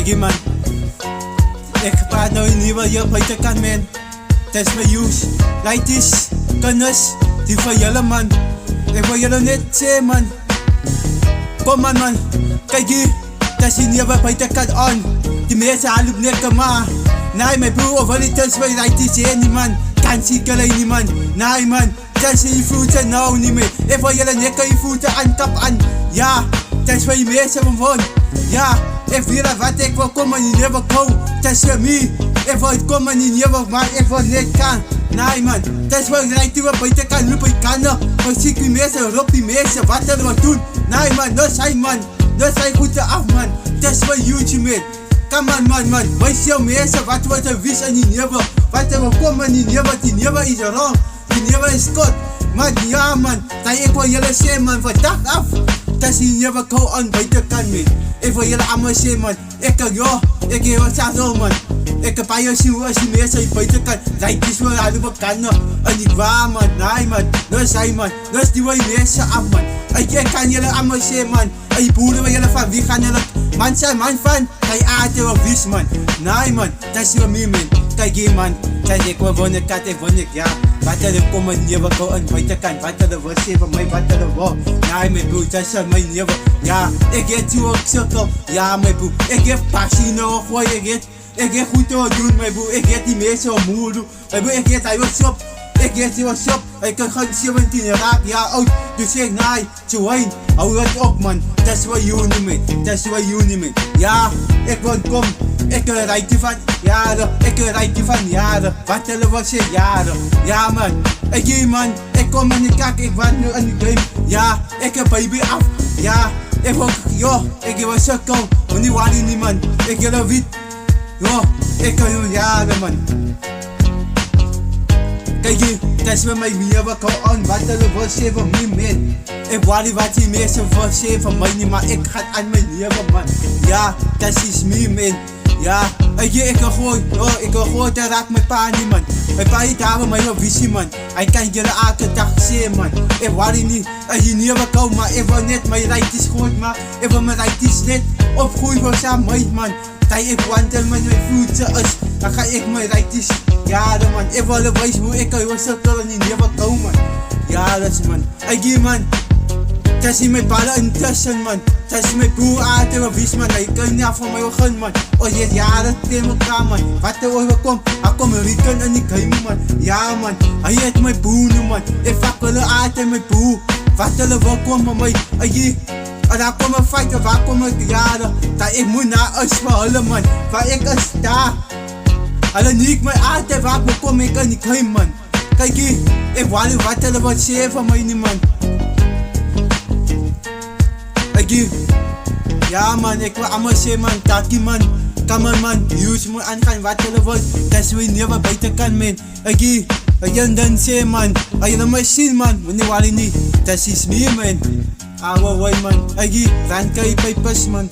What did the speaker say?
Kijk man, ik praat nou in nieuwe je buiten kan man. Dat is mijn use. Like this, kennis, die van jullie man. Ik wil jullie net zeggen man. Kom man, kijk hier. Dat is die nieuwe buiten kan on. Die mensen halen lekker maar. Nee mijn broer, wat het is, wat like this heen man. Kan zie ik niet man. Nee man, dat is je voeten nou niet meer. Ik wil jullie lekker je voeten aan kap aan. Ja, dat is wat je mensen van. Ja, ik wil wat ik wil komen in je komen. Dat is voor mij. Ik wil komen in je maar ik wil niet kan. Nee man, dat is wat ik doe buiten kan lopen kan. Maar zie ik die mensen, roep die mensen, wat zullen we doen? Nee man, dat zijn man. Dat zijn voeten af man. Dat is wat YouTube man. Come on man, wij zien mensen wat wordt er wist aan die nieuwe. Wat er komen in die nieuwe is wrong. Die nieuwe is goed. Maar ja man, dat ik wil jullie zeggen man, van dag af. Dat is die nieuwe kou aan buiten kan man. Ik wil jullie allemaal zeggen man, ik heb wat zo man. Ik heb bij jou zien als die mensen buiten kan. Lijkt is wel aan de bekende. En die waar man, nee man, dat zijn man. Dat is die waar je mensen af man. Ik kan jullie allemaal zeggen man. En die boeren waar jullie van wie gaan jullie. Man zijn man van, hij aarde wel wist man. Nee man, dat is wel meer man. Kijk hier man, kijk ik wil wonen kat, ik woon ik ja. Wat er komen nieuwe kou en buiten kan. Wat er wil zeggen mij, wat er wil. Nee mijn broer, dat is mijn nieuwe. Ja, ik heb die ook cirkel. Ja mijn broer, ik heb passie nog voor je. Ik heb goed te doen mijn broer, ik heb die mensen omhoog. Mijn broer, ik heb hij wat op. Ik heb die wat op. Ik kan gewoon 17 jaar oud. Dus ik nee, zo heen. Hou het op man, dat is wat jullie man. Dat is wat jullie man. Ja, ik wil kom. Ik rijd je van jaren, jaren. Wat zullen we zeggen jaren? Ja man, ik man, ik kom in de kak, ik was nu in de game. Ja, ik heb baby af. Ja, ik wil, ik heb een cirkel. Maar nu waar niet man, ik heb een wit. Ik kan nu jaren man. Kijk hier, dat is met mij meer wat ik aan. Wat zullen we zeggen van mij man? Ik wou niet wat die mensen voor zeggen van mij niet, maar ik ga aan mijn leven man. Ja, dat is mij man. Ja, ik kan gewoon, dat raakt mijn pa niet man. Mijn pa heeft daar mij een visie man. Hij kan jullie elke dag zien man. Ik wou niet, als je niet wil komen, maar ik wil net mijn rijt is goed man. Ik wil mijn rijt is net opgroeien voor zijn meid man. Dat ik wandel met mijn voeten is, dan ga ik mijn rijt is. Ja man, ik wil wijzen hoe ik kan cirkel en niet wil komen man. Ja dat is man, man. Dat is mijn ballen intussen man. Dat is mijn broer uit en wist man. Hij kan niet van mij gaan man. Oh je hebt jaren tegen elkaar man. Wat er overkomt, hij komt rieken en ik game man. Ja man, hij heeft mijn broer man. Ik fakkelen uit en mijn broer. Wat er overkomt met mij. En daar komen fighten, waar kom ik jaren. Dat ik moet naar ons verhullen man. Waar ik is daar. Alleen niet mijn uit en waar kom ik en ik game man. Kijk hier, ik wou niet wat er wat zeggen van mij niet man. Ja man, ik wil allemaal zeggen man, taki man. Come on man, use moet aangaan wat er wordt. Dat is wie niet wat buiten kan man. Je dan zeggen man, als je mij zien man, wanneer wou je niet. Dat is meer man. Ouwe man, ran kan je bij pas man.